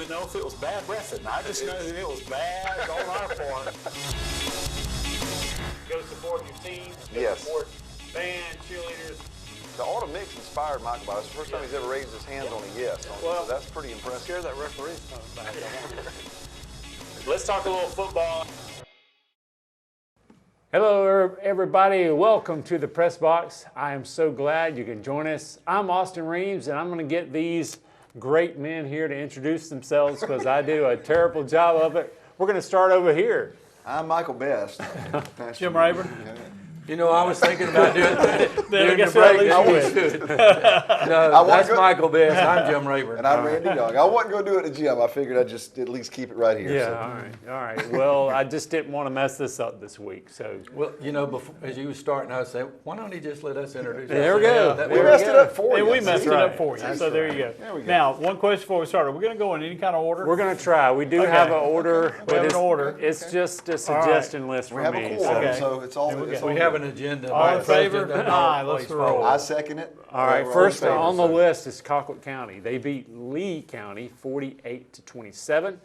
even know if it was bad refing. I just know that it was bad on our part. Go support your team. Go support band, cheerleaders. The auto mix inspired Michael Ball. It's the first time he's ever raised his hands on a yes. So that's pretty impressive. Scare that referee back. Let's talk a little football. Hello, everybody. Welcome to the Press Box. I am so glad you can join us. I'm Austin Reeves, and I'm going to get these great men here to introduce themselves because I do a terrible job of it. We're going to start over here. I'm Michael Best. Jim Rayburn. You know, I was thinking about doing the break. That's Michael Best. I'm Jim Rayburn. And I'm Randy Young. I wasn't going to do it at Jim. I figured I'd just at least keep it right here. Yeah, so. All right. Well, I just didn't want to mess this up this week. So, well, you know, before, as you were starting, I said, why don't he just let us introduce There we go. We messed it up for you. And we messed it up for you. That's so there you go. There we go. Now, one question before we start. Are we going to go in any kind of order? We're going to try. We do have an order. We have an order. It's just a suggestion list for We have me. a quorum, Okay. so it's all. We have an agenda. All in favor? Aye, let's roll. I second it. All right, We're first in favor, on the so. list is Colquitt County. They beat Lee County 48-27.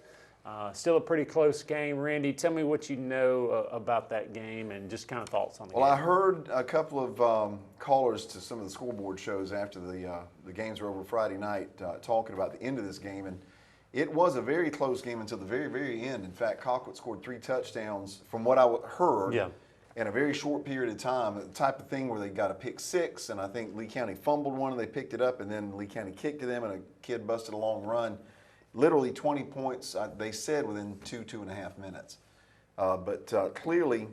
Still a pretty close game. Randy, tell me what you know about that game and just kind of thoughts on the game. Well, I heard a couple of callers to some of the scoreboard shows after the games were over Friday night talking about the end of this game, and it was a very close game until the very, very end. In fact, Colquitt scored 3 touchdowns from what I heard. Yeah. In a very short period of time, the type of thing where they got a pick 6, and I think Lee County fumbled one, and they picked it up, and then Lee County kicked to them, and a kid busted a long run. Literally 20 points, they said, within 2.5 minutes. But clearly,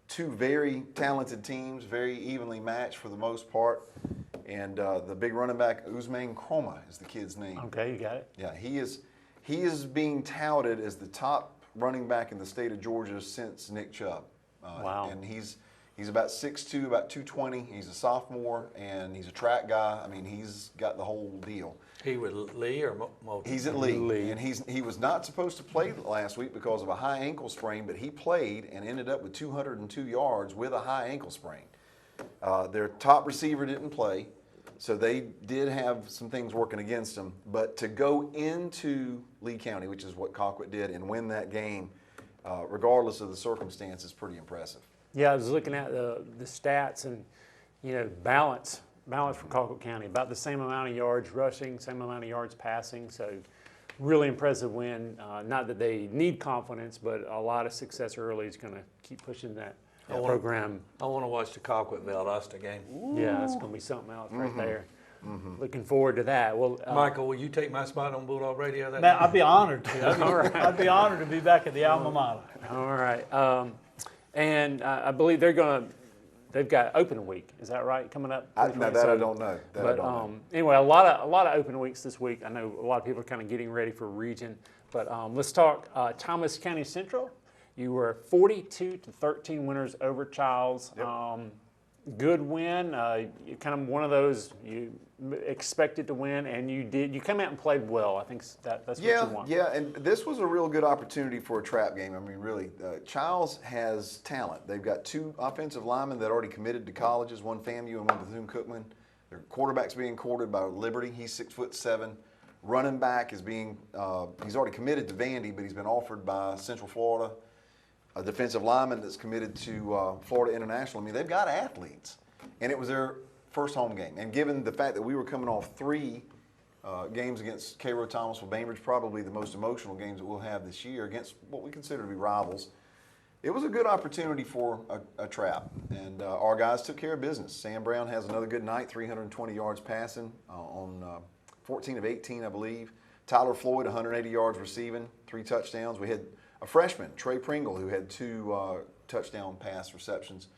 2 very talented teams, very evenly matched for the most part. And the big running back, Usman Chroma is the kid's name. Okay, you got it. Yeah, he is being touted as the top running back in the state of Georgia since Nick Chubb. Wow. And he's about 6'2", about 220. He's a sophomore, and he's a track guy. I mean, he's got the whole deal. He with Lee or Moulton? He's at Lee. And he was not supposed to play last week because of a high ankle sprain, but he played and ended up with 202 yards with a high ankle sprain. Their top receiver didn't play, so they did have some things working against them. But to go into Lee County, which is what Colquitt did, and win that game, regardless of the circumstances, pretty impressive. Yeah, I was looking at the stats and, balance for Colquitt County. About the same amount of yards rushing, same amount of yards passing. So really impressive win. Not that they need confidence, but a lot of success early is going to keep pushing that program. I want to watch the Colquitt-Valdosta game. Ooh. Yeah, that's going to be something else right there. Looking forward to that. Well, Michael, will you take my spot on Bulldog Radio? Man, I'd be honored to. I'd be honored to be back at the alma mater. All right. And I believe they've got open week. Is that right? Coming up? Now that I don't know. Anyway, a lot of open weeks this week. I know a lot of people are kind of getting ready for region. But let's talk Thomas County Central. You were 42-13 winners over Childs. Yep. Good win. You kind of one of those you expected to win, and you did. You came out and played well. I think that's what you want. Yeah, and this was a real good opportunity for a trap game. I mean, really, Childs has talent. They've got 2 offensive linemen that already committed to colleges, one FAMU and one Bethune-Cookman. Their quarterback's being courted by Liberty. He's 6'7". Running back is being he's already committed to Vandy, but he's been offered by Central Florida. A defensive lineman that's committed to Florida International. I mean, they've got athletes. And it was their first home game. And given the fact that we were coming off 3 games against Cairo Thomasville, Bainbridge, probably the most emotional games that we'll have this year against what we consider to be rivals, it was a good opportunity for a trap. And our guys took care of business. Sam Brown has another good night, 320 yards passing on 14 of 18, I believe. Tyler Floyd, 180 yards receiving, 3 touchdowns. We had a freshman, Trey Pringle, who had 2 touchdown pass receptions.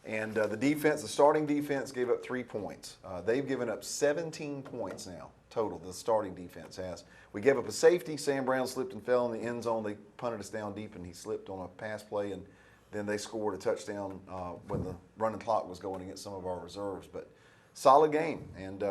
And the defense, the starting defense, gave up 3 points. They've given up 17 points now, total, the starting defense has. We gave up a safety. Sam Brown slipped and fell in the end zone. They punted us down deep, and he slipped on a pass play, and then they scored a touchdown when the running clock was going against some of our reserves. But solid game, and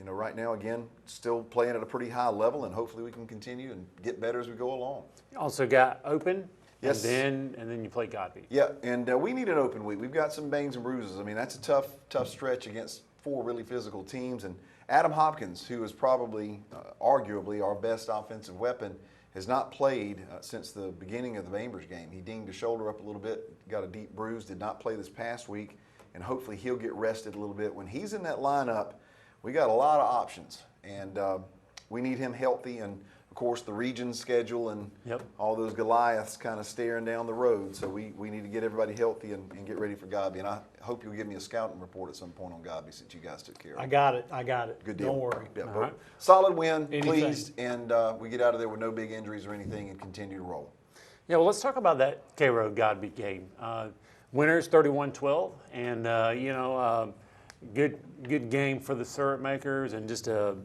right now, again, still playing at a pretty high level, and hopefully we can continue and get better as we go along. You also got open, yes, and then you play Godby. Yeah, and we need an open week. We've got some bangs and bruises. I mean, that's a tough stretch against 4 really physical teams, and Adam Hopkins, who is probably, arguably, our best offensive weapon, has not played since the beginning of the Bainbridge game. He dinged his shoulder up a little bit, got a deep bruise, did not play this past week, and hopefully he'll get rested a little bit. When he's in that lineup, we got a lot of options, and we need him healthy. And of course, the region schedule and all those Goliaths kind of staring down the road. So we need to get everybody healthy and get ready for Gobby. And I hope you'll give me a scouting report at some point on Gobby since you guys took care of it. I got it. Good deal. Don't worry. Yeah, All right. Solid win, Anything. pleased, and we get out of there with no big injuries or anything and continue to roll. Yeah, well, let's talk about that Cairo Godby game. Winners 31-12, and good game for the syrup makers, and just a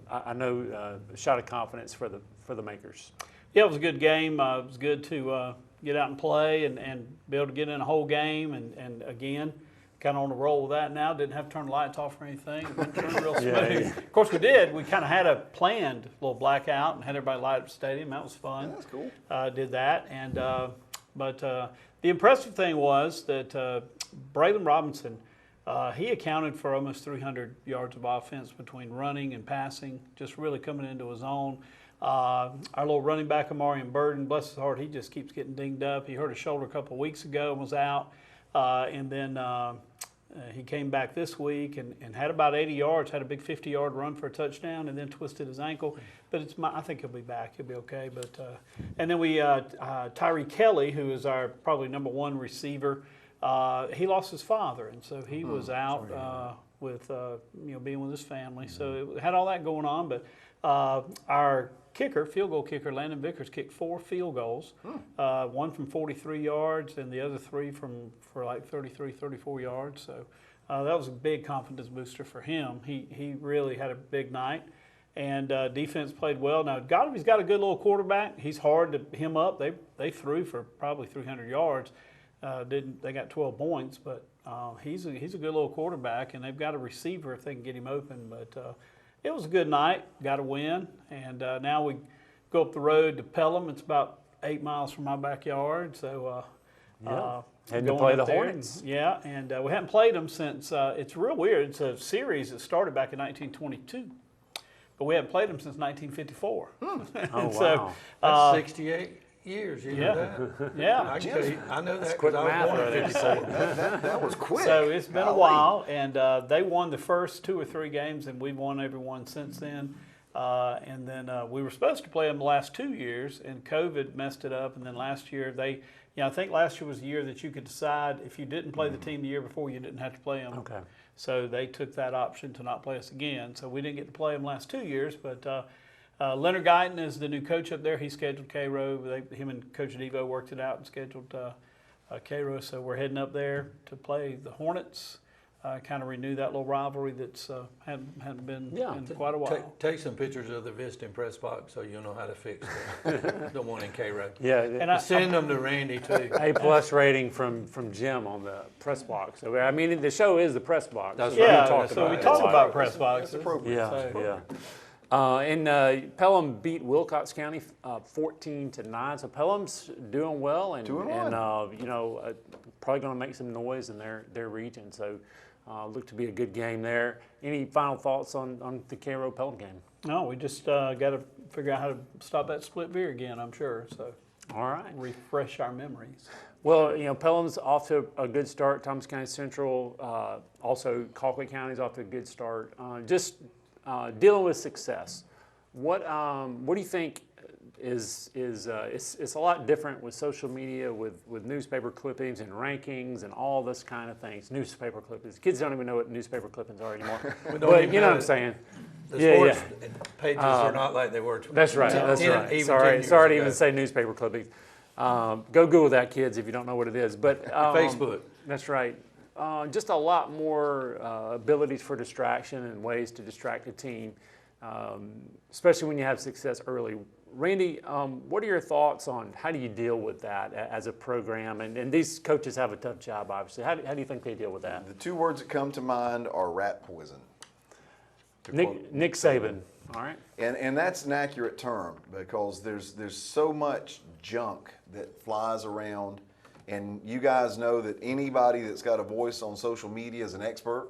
shot of confidence for the makers. Yeah, it was a good game. It was good to get out and play and be able to get in a whole game. And again, kind of on the roll with that now. Didn't have to turn the lights off or anything. It went real smooth. Yeah. Of course, we did. We kind of had a planned little blackout and had everybody light up the stadium. That was fun. Yeah, that's cool. Did that. And but the impressive thing was that Braylon Robinson, he accounted for almost 300 yards of offense between running and passing, just really coming into his own. Our little running back, Amarian Burden, bless his heart, he just keeps getting dinged up. He hurt his shoulder a couple of weeks ago and was out. And then he came back this week and had about 80 yards, had a big 50-yard run for a touchdown, and then twisted his ankle. But I think he'll be back. He'll be okay. But and then we Tyree Kelly, who is our probably number one receiver, he lost his father, and so he was out with being with his family. So it had all that going on. But our field goal kicker, Landon Vickers, kicked 4 field goals, one from 43 yards and the other 3 for like 33, 34 yards. So that was a big confidence booster for him. He really had a big night, and defense played well. Now, Godby's got a good little quarterback. He's hard to hem up. They threw for probably 300 yards. They got 12 points, but he's a good little quarterback, and they've got a receiver if they can get him open. But it was a good night, got a win, and now we go up the road to Pelham. It's about 8 miles from my backyard, so Heading to play the there. Hornets. Yeah, and we haven't played them since. It's real weird. It's a series that started back in 1922, but we haven't played them since 1954. Oh, So, wow. That's 68 years. You know that? Yeah. I can tell you, I know that Quick because I was math born right in there. 54. That was quick. So it's been a Golly. while, and they won the first 2 or 3 games, and we've won every one since then. And then we were supposed to play them the last 2 years, and COVID messed it up. And then last year I think last year was the year that you could decide if you didn't play the team the year before, you didn't have to play them. Okay. So they took that option to not play us again. So we didn't get to play them last 2 years, but Leonard Guyton is the new coach up there. He scheduled Cairo. Him and Coach Devo worked it out and scheduled Cairo. So we're heading up there to play the Hornets, kind of renew that little rivalry that's hadn't been in quite a while. Take some pictures of the visiting press box so you'll know how to fix the one in Cairo. Yeah, And Send them to Randy too. A+ rating from Jim on the press box. So, I mean, the show is the press box. That's so we right. talk so about we it. talk It's about like- press boxes. That's appropriate. Yeah, So- yeah. And Pelham beat Wilcox County 14-9. So Pelham's doing well, and Doing probably going to make some noise in their region. So looked to be a good game there. Any final thoughts on the Cairo Pelham game? No, we just got to figure out how to stop that split veer again, I'm sure. So All right. refresh our memories. Well, Pelham's off to a good start. Thomas County Central, also Colquitt County's off to a good start. Just dealing with success. What do you think is it's a lot different with social media, with newspaper clippings and rankings and all this kind of things. Newspaper clippings. Kids don't even know what newspaper clippings are anymore. But you know what I'm saying. The sports pages are not like they were. That's right. That's right. Even 10 Sorry years to ago. even say newspaper clippings. Go Google that, kids, if you don't know what it is. But Facebook. That's right. Just a lot more abilities for distraction and ways to distract a team, especially when you have success early. Randy, what are your thoughts on how do you deal with that as a program? And these coaches have a tough job, obviously. How do you think they deal with that? The 2 words that come to mind are rat poison. to quote. Nick Saban, all right? And that's an accurate term because there's so much junk that flies around, and you guys know that anybody that's got a voice on social media is an expert,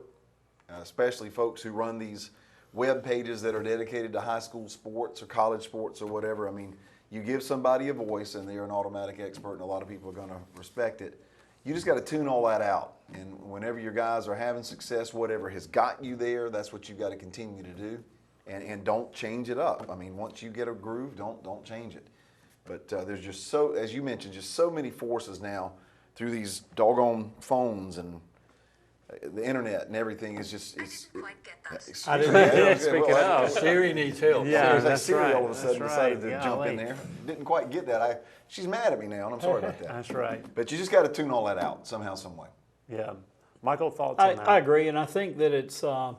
especially folks who run these web pages that are dedicated to high school sports or college sports or whatever. I mean, you give somebody a voice and they're an automatic expert and a lot of people are going to respect it. You just got to tune all that out. And whenever your guys are having success, whatever has got you there, that's what you've got to continue to do. And don't change it up. I mean, once you get a groove, don't change it. But there's just so, as you mentioned, just so many forces now through these doggone phones and the internet and everything is just. I didn't quite get that. I didn't speak it well, up. Siri needs help. Yeah. There's that that's Siri right, all of a sudden that's decided right. to jump in Golly. there. Didn't quite get that. She's mad at me now, and I'm sorry about that. That's right. But you just got to tune all that out somehow, some way. Yeah. Michael, thoughts on that? I agree, and I think that it's going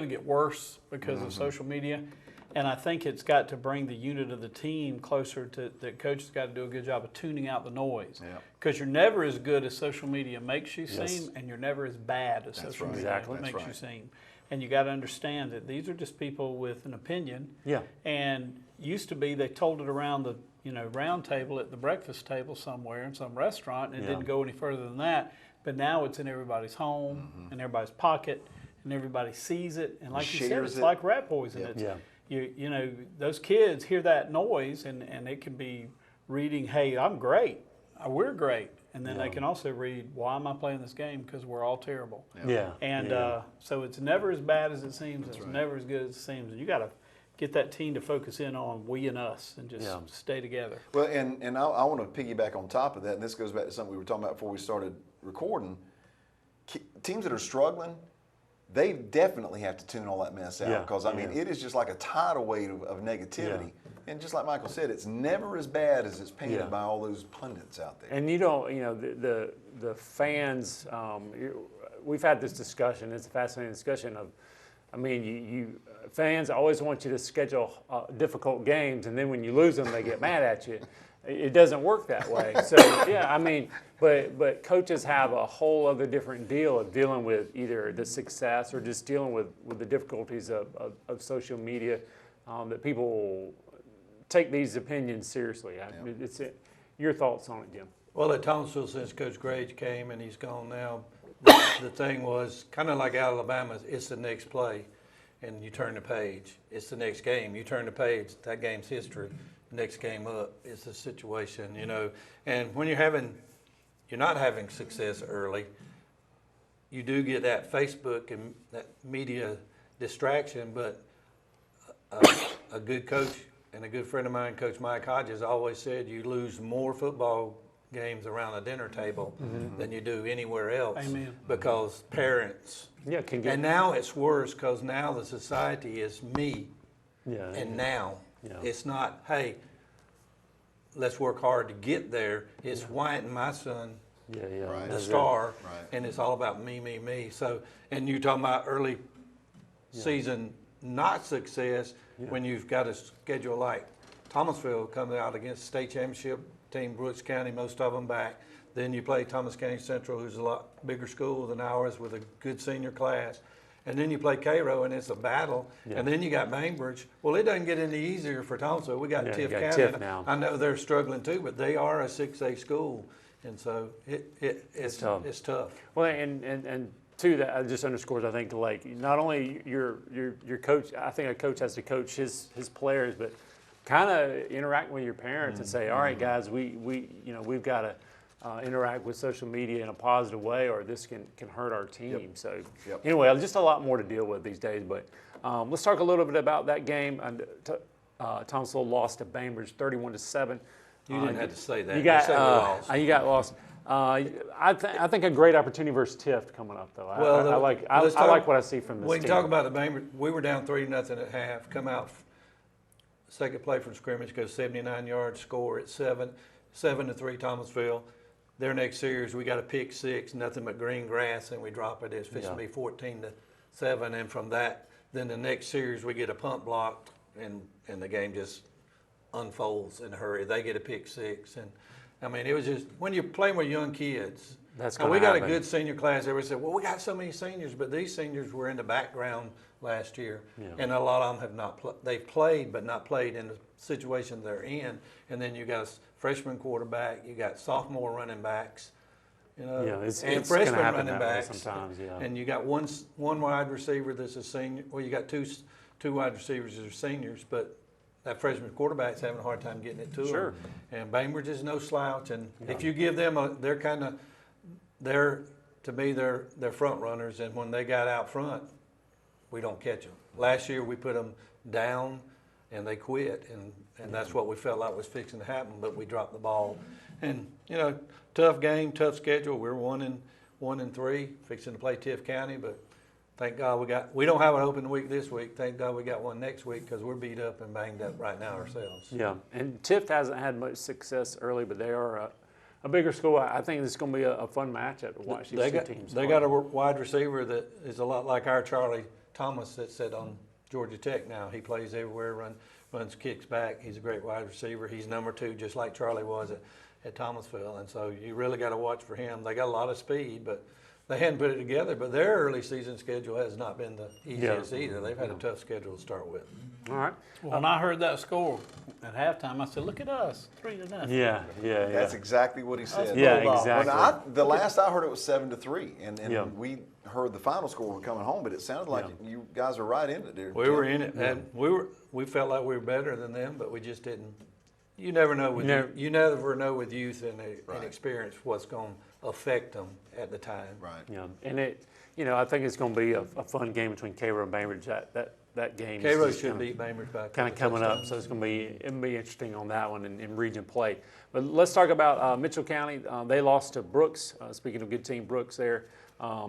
to get worse because of social media, and I think it's got to bring the unit of the team closer to that. Coaches got to do a good job of tuning out the noise, Yeah. because you're never as good as social media makes you Yes. seem, and you're never as bad as social right. media Exactly. makes That's you right. seem. And you got to understand that these are just people with an opinion. Yeah. And used to be they told it around the round table at the breakfast table somewhere in some restaurant, and it Yeah. didn't go any further than that. But now it's in everybody's home and everybody's pocket, and everybody sees it. And like you said, Shares it's it. like rat poison. Yep. It's, Yeah. you know, those kids hear that noise, and it can be reading, "Hey, I'm great. We're great," and then they can also read, "Why am I playing this game? Because we're all terrible." Yeah. And yeah. so it's never as bad as it seems. It's never as good as it seems. And you got to get that team to focus in on we and us and just Yeah. stay together. Well, and I want to piggyback on top of that, and this goes back to something we were talking about before we started recording. Teams that are struggling, they definitely have to tune all that mess out Yeah, because, I mean, yeah. it is just like a tidal wave of negativity. And just like Michael said, it's never as bad as it's painted Yeah. by all those pundits out there. And you don't, the fans, we've had this discussion, it's a fascinating discussion of, I mean, you fans always want you to schedule difficult games, and then when you lose them, they get mad at you. It doesn't work that way. So, yeah, I mean, but coaches have a whole other different deal of dealing with either the success or just dealing with the difficulties of social media, that people take these opinions seriously. Your thoughts on it, Jim? Well, at Thomasville, since Coach Grage came and he's gone now, the thing was kind of like Alabama, it's the next play, and you turn the page. It's the next game. You turn the page, that game's history. Next game up is the situation, And when you're not having success early, you do get that Facebook and that media distraction, but a good coach and a good friend of mine, Coach Mike Hodges, always said you lose more football games around a dinner table than you do anywhere else. Amen. Because parents, Yeah, can get. and now it's worse because now the society is me Yeah. and now. Yeah. It's not, hey, let's work hard to get there. It's why isn't my son Yeah. Right. the That's it. star? Right. And it's all about me. So, and you're talking about early season not success when you've got a schedule like Thomasville coming out against state championship team, Brooks County, most of them back. Then you play Thomas County Central, who's a lot bigger school than ours with a good senior class. And then you play Cairo, and it's a battle. Yeah. And then you got Bainbridge. Well, it doesn't get any easier for Thomasville. We got Yeah, Tiff you got County. Tiff now. I know they're struggling too, but they are a 6A school. And so it's tough. It's tough. Well, and too, that just underscores, I think, like not only your coach. I think a coach has to coach his players, but kind of interact with your parents and say, all right, guys, we've got to interact with social media in a positive way, or this can hurt our team. So anyway, just a lot more to deal with these days. But let's talk a little bit about that game. Thomasville lost to Bainbridge 31-7. You didn't have to say that. You got said we lost. you got lost. I think a great opportunity versus Tift coming up though. Well, I like what I see from this We team. can talk about the Bainbridge. We were down 3-0 at half. Come out second play from scrimmage, goes 79 yards, score at 7-3 Thomasville. Their next series, we got a pick six, nothing but green grass, and we drop it. It's supposed to be 14-7, and from that, then the next series we get a punt block, and the game just unfolds in a hurry. They get a pick six, and I mean, it was just when you're playing with young kids. That's and gonna we got happen. a good senior class. Everybody said, "Well, we got so many seniors," but these seniors were in the background last year, and a lot of them have not. They've played, but not played in the situation they're in. And then you got a freshman quarterback, you got sophomore running backs, You know, Yeah, it's and gonna freshman happen running that way backs. sometimes, yeah. And you got one wide receiver that's a senior. Well, you got two wide receivers that are seniors, but that freshman quarterback's having a hard time getting it to Sure. him. And Bainbridge is no slouch. And if you give them they're to me they're front runners. And when they got out front, we don't catch them. Last year we put them down, and they quit, and that's what we felt like was fixing to happen. But we dropped the ball, and you know, tough game, tough schedule. We're 1-3, fixing to play Tift County, but thank God we don't have an open week this week. Thank God we got one next week because we're beat up and banged up right now ourselves. Yeah, and Tift hasn't had much success early, but they are a bigger school. I think it's going to be a fun matchup to watch these two teams. They got a wide receiver that is a lot like our Charlie Thomas that's on Georgia Tech now. He plays everywhere, runs kicks back. He's a great wide receiver. He's number 2, just like Charlie was at Thomasville. And so you really got to watch for him. They got a lot of speed, but they hadn't put it together. But their early season schedule has not been the easiest either. They've had a tough schedule to start with. All right. Well, when I heard that score at halftime, I said, "Look at us, 3-0." Yeah. That's exactly what he said. Yeah, Bulldog. exactly. Well, the last I heard it was 7-3, and Yeah. we heard the final score coming home, but it sounded like you guys are right in it there. We were in it, and we felt like we were better than them, but we just didn't. You never know with you never know with youth and experience what's going to affect them at the time. Right. Yeah, and I think it's going to be a fun game between Cairo and Bainbridge. That game. Cairo should beat Bainbridge by kind of coming up, so it'll be interesting on that one in region play. But let's talk about Mitchell County. They lost to Brooks. Speaking of good team, Brooks there.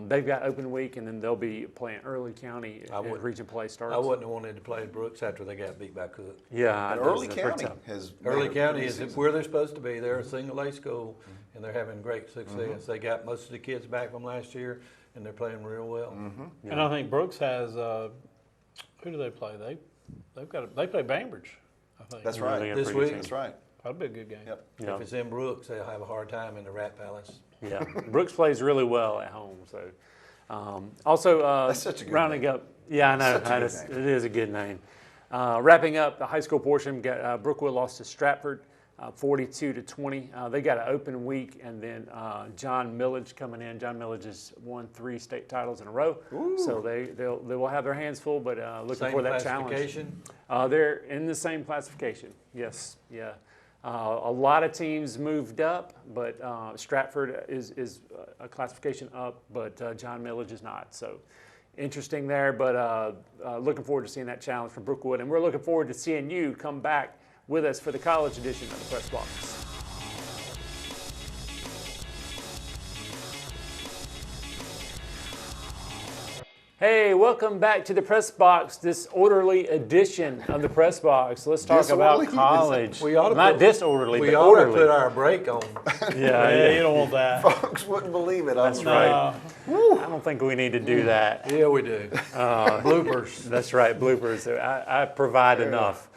They've got open week, and then they'll be playing Early County as region play starts. I wouldn't have wanted to play Brooks after they got beat by Cook. Yeah, And Early County has Early County is where they're supposed to be. They're a single A school, and they're having great success. They got most of the kids back from last year, and they're playing real well. And I think Brooks has. Who do they play? They play Bainbridge, I think. That's Yeah, right. they got This pretty week? good That's right. That'd be a good game. Yep. Yeah. If it's in Brooks, they'll have a hard time in the Rat Palace. Yeah, Brooks plays really well at home. So, also That's such a good rounding name. up. Yeah, I know. Such a good It is a good name. Wrapping up the high school portion, got Brookwood lost to Stratford, 42-20. They got an open week, and then John Millage coming in. John Millage has won 3 state titles in a row, so they will have their hands full. But looking Same for that challenge. classification. They're in the same classification. Yes, yeah. A lot of teams moved up, but Stratford is a classification up, but John Millage is not. So interesting there, but looking forward to seeing that challenge from Brookwood. And we're looking forward to seeing you come back with us for the college edition of the Press Box. Hey, welcome back to the Press Box, this orderly edition of the Press Box. Let's talk about Disorderly? college. We ought to Not put- disorderly, We but ought to orderly. put our break on. Yeah, You don't want that. Folks wouldn't believe it. That's right. I don't think we need to do that. Yeah, we do. Bloopers. That's right, bloopers. I provide enough.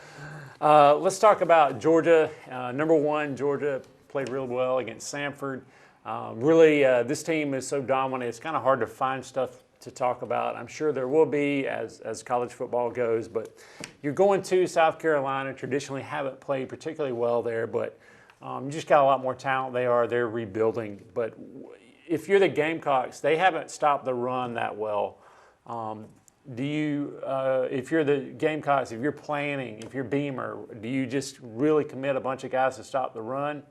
Let's talk about Georgia. Number 1, Georgia played real well against Samford. Really, this team is so dominant, it's kind of hard to find stuff to talk about. I'm sure there will be as college football goes, but you're going to South Carolina, traditionally haven't played particularly well there, but you just got a lot more talent. They're rebuilding. But if you're the Gamecocks, they haven't stopped the run that well. Do you, if you're the Gamecocks, if you're planning, if you're Beamer, do you just really commit a bunch of guys to stop the run?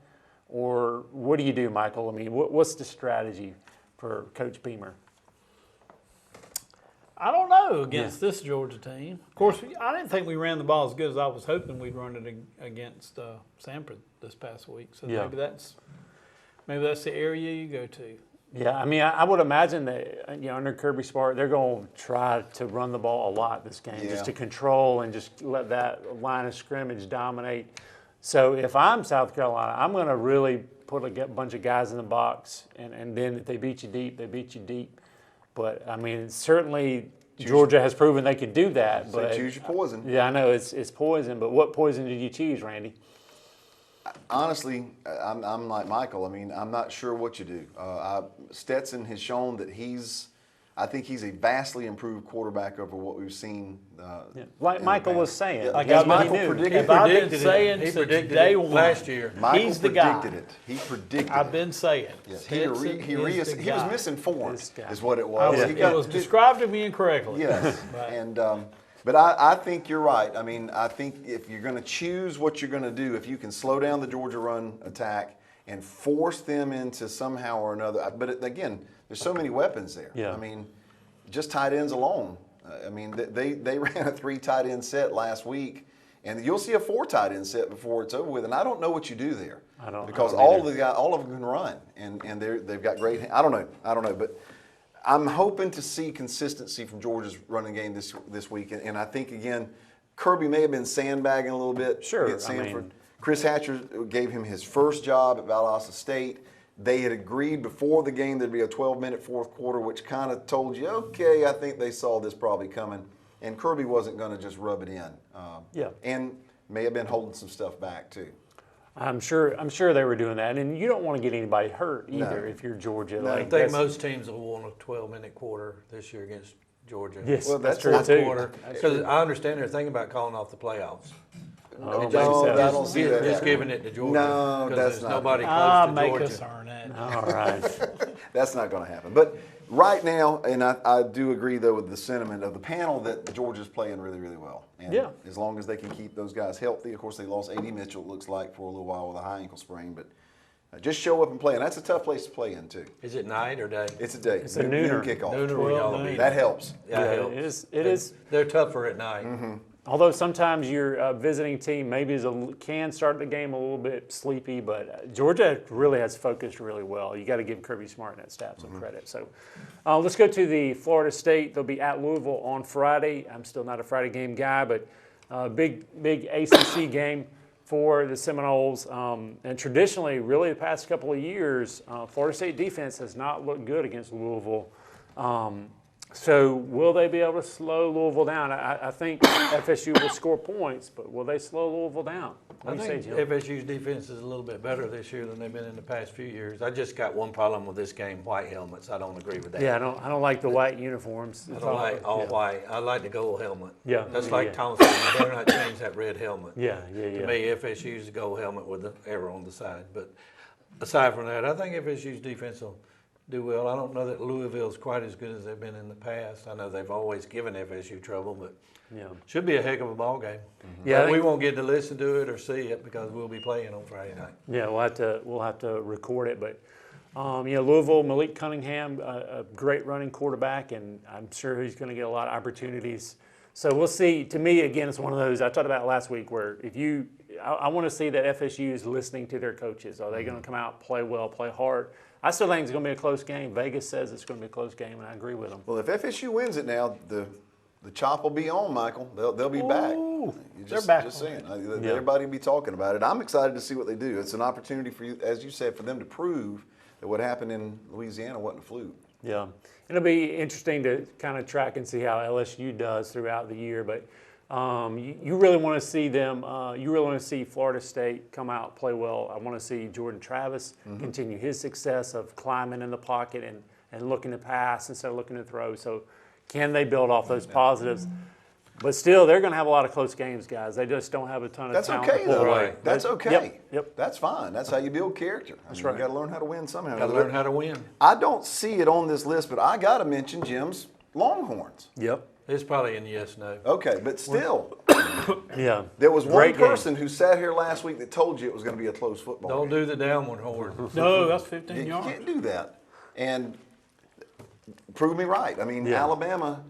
Or what do you do, Michael? I mean, what's the strategy for Coach Beamer? I don't know against this Georgia team. Of course, I didn't think we ran the ball as good as I was hoping we'd run it against Samford this past week. So Yeah. maybe that's the area you go to. Yeah, I mean, I would imagine that, under Kirby Smart, they're going to try to run the ball a lot this game, just to control and just let that line of scrimmage dominate. So if I'm South Carolina, I'm going to really put a bunch of guys in the box, and then if they beat you deep, they beat you deep. But, I mean, certainly Georgia has proven they can do that. So But choose your poison. yeah, I know it's poison, but what poison did you choose, Randy? Honestly, I'm like Michael. I mean, I'm not sure what you do. Stetson has shown that he's I think he's a vastly improved quarterback over what we've seen. Like in the Michael was past. saying, Like as I've Michael been- predicted. If I've been predicted it. saying He since predicted day it one, last year. Michael he's the guy. predicted it. He predicted I've it. been saying. Yes, Stetson he is the was guy. misinformed, This guy. is what it was. He It got- was described to me incorrectly. Yes, But- and but I think you're right. I mean, I think if you're going to choose what you're going to do, if you can slow down the Georgia run attack and force them into somehow or another. But again, there's so many weapons there. Yeah. I mean, just tight ends alone. I mean, they ran a 3 tight end set last week, and you'll see a 4 tight end set before it's over with. And I don't know what you do there, because all of them can run, and they've got great. I don't know, but I'm hoping to see consistency from Georgia's running game this week, and I think again, Kirby may have been sandbagging a little bit. Sure, against I Sanford. mean- Chris Hatcher gave him his first job at Valdosta State. They had agreed before the game there'd be a 12-minute fourth quarter, which kind of told you, okay, I think they saw this probably coming. And Kirby wasn't going to just rub it in. Yeah. And may have been holding some stuff back too. I'm sure they were doing that, and you don't want to get anybody hurt either No. if you're Georgia. No. I Like think that's- most teams will want a 12-minute quarter this year against Georgia. Yes, Well, that's that's true fourth too. Quarter, because I understand they're thinking about calling off the playoffs. Oh, No, makes sense. I don't see that. Just happening. giving it to Georgia. No, 'cause that's there's not. nobody close to Make Georgia. us earn it. All right. That's not going to happen. But right now, and I do agree, though, with the sentiment of the panel that Georgia's playing really, really well. And Yeah. as long as they can keep those guys healthy. Of course, they lost A.D. Mitchell, it looks like, for a little while with a high ankle sprain. But just show up and play. And that's a tough place to play in, too. Is it night or day? It's a day. It's a nooner. kickoff. Nooner where y'all be. That helps. Yeah, Yeah, it helps. it is. They're tougher at night. Although sometimes your visiting team maybe can start the game a little bit sleepy, but Georgia really has focused really well. You got to give Kirby Smart and that staff some credit. So let's go to the Florida State. They'll be at Louisville on Friday. I'm still not a Friday game guy, but big ACC game for the Seminoles. And traditionally, really the past couple of years, Florida State defense has not looked good against Louisville. So will they be able to slow Louisville down? I think FSU will score points, but will they slow Louisville down? What I do you say, think Jim? FSU's defense is a little bit better this year than they've been in the past few years. I just got one problem with this game: white helmets. I don't agree with that. Yeah, I don't like the white uniforms. I don't like all yeah. white. I like the gold helmet. Yeah, That's yeah, like yeah. Tom said, you better not change that red helmet. Yeah. To me, FSU's the gold helmet with the arrow on the side. But aside from that, I think FSU's defense will do well. I don't know that Louisville's quite as good as they've been in the past. I know they've always given FSU trouble, but Yeah. should be a heck of a ball game. Yeah, I But we think- won't get to listen to it or see it because we'll be playing on Friday night. Yeah, we'll have to record it, but Louisville, Malik Cunningham, a great running quarterback, and I'm sure he's going to get a lot of opportunities. So we'll see. To me, again, it's one of those I talked about last week where I want to see that FSU is listening to their coaches. Are they going to come out, play well, play hard? I still think it's going to be a close game. Vegas says it's going to be a close game, and I agree with them. Well, if FSU wins it now, the chop will be on, Michael. They'll be back. Ooh, They're back Just on saying. Yeah. Everybody will be talking about it. I'm excited to see what they do. It's an opportunity for you, as you said, for them to prove that what happened in Louisiana wasn't a fluke. Yeah, it'll be interesting to kind of track and see how LSU does throughout the year. But you really want to see them. You really want to see Florida State come out, play well. I want to see Jordan Travis continue his success of climbing in the pocket and looking to pass instead of looking to throw. So, can they build off those positives? But still, they're going to have a lot of close games, guys. They just don't have a ton of That's talent. okay, to pull though. away. That's okay. Yep. That's fine. That's how you build character. That's right. You got to learn how to win somehow. Got to learn how to win. I don't see it on this list, but I got to mention Jim's Longhorns. Yep. It's probably in yes, no. Okay, but still, Yeah. there was one Great game. person who sat here last week that told you it was going to be a close football Don't game. do the downward horn. No, that's 15 You yards. can't do that. And prove me right. I mean, Yeah. Alabama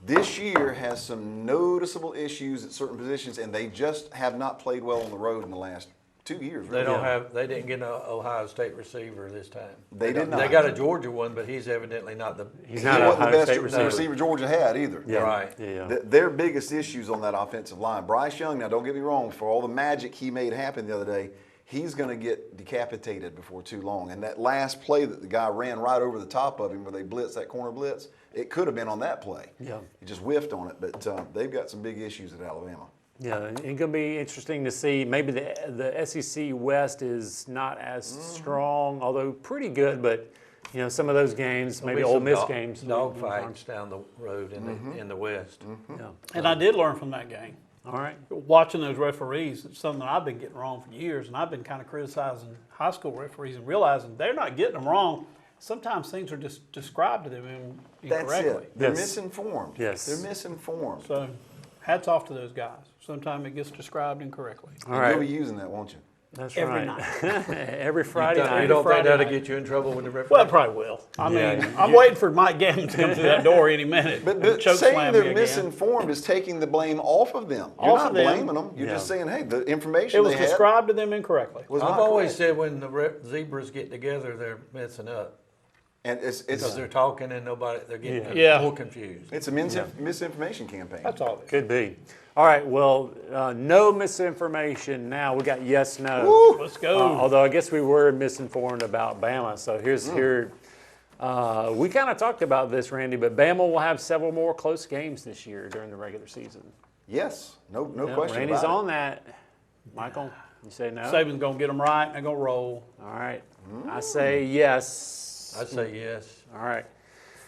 this year has some noticeable issues at certain positions, and they just have not played well on the road in the last 2 years. They Really. don't have. They didn't get an Ohio State receiver this time. They did not. They got a Georgia one, but he's evidently not the. He's He not a wasn't the Ohio best State receiver. receiver Georgia had either. Yeah. Right. Yeah. Their biggest issues on that offensive line. Bryce Young, now don't get me wrong, for all the magic he made happen the other day, he's going to get decapitated before too long. And that last play that the guy ran right over the top of him where they blitzed, that corner blitz, it could have been on that play. Yeah. He just whiffed on it. But they've got some big issues at Alabama. Yeah, it's going to be interesting to see. Maybe the SEC West is not as strong, although pretty good. But You know, some of those games, maybe There'll Ole be Miss some games. Dog fights down the road in the West. Yeah. And I did learn from that game. All right. Watching those referees, it's something I've been getting wrong for years, and I've been kind of criticizing high school referees and realizing they're not getting them wrong. Sometimes things are just described to them That's incorrectly. it. They're Yes. misinformed. Yes. They're misinformed. So, hats off to those guys. Sometimes it gets described incorrectly. All And right. You'll be using that, won't you? That's Every right. night. Every Friday You night. don't think Friday that'll night. get you in trouble with the referee? Well, it probably will. I mean, I'm waiting for Mike Gammon to come through that door any minute. But and choke saying slam they're me again. misinformed is taking the blame off of them. You're Off not of them. blaming them. You're just Yeah. saying, hey, the information It was they had described to them incorrectly. was I've not always correct. said when the zebras get together, they're messing up And because they're talking and they're getting Yeah. more confused. it's a misinformation campaign. That's all it is. Could be. All right. Well, no misinformation now. We got yes, no. Let's go. Although I guess we were misinformed about Bama. So here. We kind of talked about this, Randy, but Bama will have several more close games this year during the regular season. Yes, no Yeah, question Randy's about on that. Michael, you say no? Saban's going to get them right, and they're going to roll. All right. I say yes. I'd say yes. All right.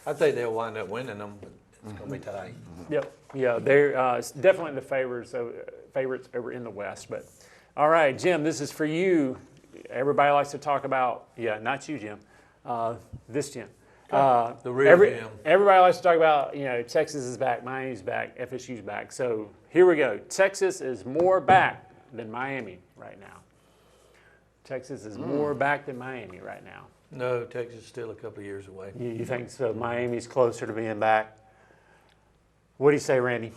I think they'll wind up winning them, but it's going to be tight. Yep. Yeah, they're definitely the favorites over in the West. But all right, Jim, this is for you. Everybody likes to talk about, not you, Jim. This Jim. The real Jim. Everybody likes to talk about, Texas is back, Miami's back, FSU's back. So here we go. Texas is more back than Miami right now. Texas is more back than Miami right now. No, Texas is still a couple of years away. You think so? Miami's closer to being back. What do you say, Randy?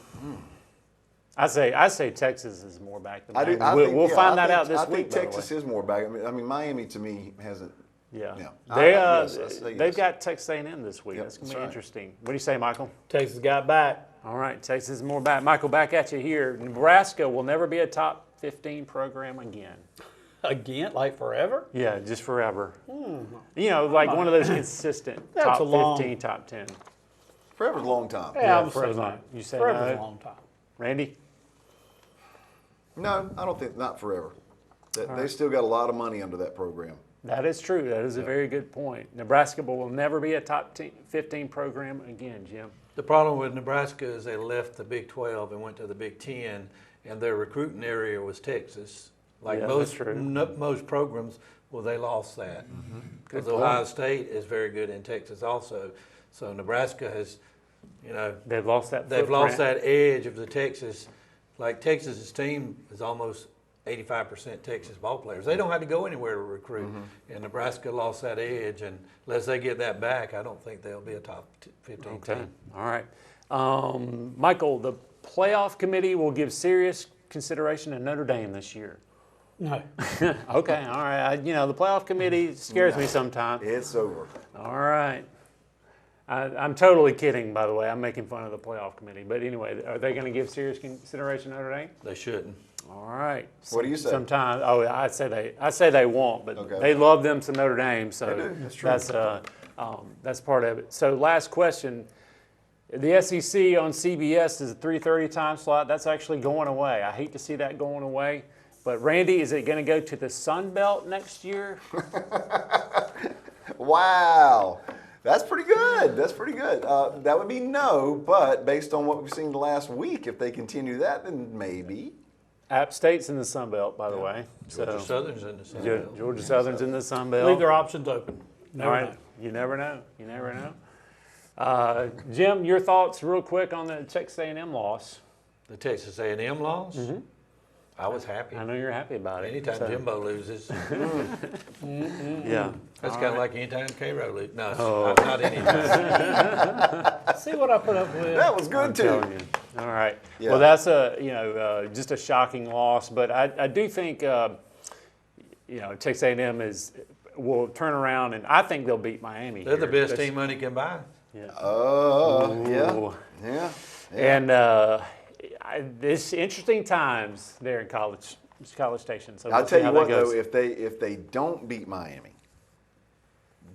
I say Texas is more back than Miami. We'll find that out this I week. think Texas is more back. I mean, Miami to me hasn't. Yeah. Yeah. They, Yes, I say they've yes. got Texas A&M this week. Yep, That's going that's to be right. interesting. What do you say, Michael? Texas got back. All right, Texas is more back. Michael, back at you here. Nebraska will never be a top 15 program again. Again, like forever? Yeah, just forever. Like one of those consistent That's top a long- 15, top 10. Forever's a long time. Yeah, I'm forever's saying not. that. You say Forever's no? a long time. Randy? No, I don't think not forever. They still got a lot of money under that program. That is true. That is a very good point. Nebraska will never be a top 15 program again, Jim. The problem with Nebraska is they left the Big 12 and went to the Big 10, and their recruiting area was Texas. Like Yeah, most that's true. most programs, well, they lost that because Good Ohio point. State is very good in Texas also. So Nebraska has, They've lost that. they've lost footprint. that edge of the Texas. Like Texas's team is almost 85% Texas ball players. They don't have to go anywhere to recruit, and Nebraska lost that edge. And unless they get that back, I don't think they'll be a top 15 Okay. team. All right. Michael, the playoff committee will give serious consideration to Notre Dame this year. No. Okay. All right. The playoff committee scares me sometimes. It's over. All right. I'm totally kidding, by the way. I'm making fun of the playoff committee. But anyway, are they going to give serious consideration to Notre Dame? They shouldn't. All right. What do you say? Sometimes, I say they won't, but Okay. they love them some Notre Dame, so They do. That's true. that's part of it. So last question: the SEC on CBS is a 3:30 time slot. That's actually going away. I hate to see that going away, but Randy, is it going to go to the SUNBELT next year? Wow. That's pretty good. That's pretty good. That would be no, but based on what we've seen the last week, if they continue that, then maybe. App State's in the SunBelt, by the way. Georgia So Southern's in the Sun Georgia, Belt. Georgia Southern's in the SunBelt. Leave their options open. Never All right. know. You never know. You never know. Jim, your thoughts real quick on the Texas A&M loss. The Texas A&M loss. I was happy. I know you're happy about it. Anytime so- Jimbo loses, Yeah. that's kind of like anytime K-Row loses. No, Oh. not anytime. See what I put up with? That was good too. Telling you. All right. Yeah. Well, that's just a shocking loss, but I do think Texas A&M will turn around, and I think they'll beat Miami. They're the here. best team money can buy. Yeah. Yeah. Ooh. Yeah. And it's interesting times there in College Station. So I'll we'll see tell you how what that goes. though, if they don't beat Miami,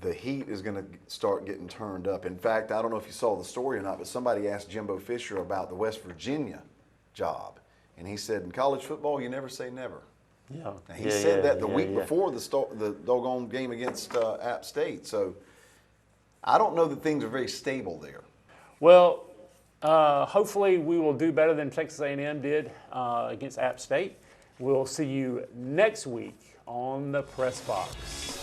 the heat is going to start getting turned up. In fact, I don't know if you saw the story or not, but somebody asked Jimbo Fisher about the West Virginia job, and he said, "In college football, you never say never." Yeah. And he said that the week yeah. before the doggone game against App State. So, I don't know that things are very stable there. Well, hopefully we will do better than Texas A&M did against App State. We'll see you next week on the Press Box.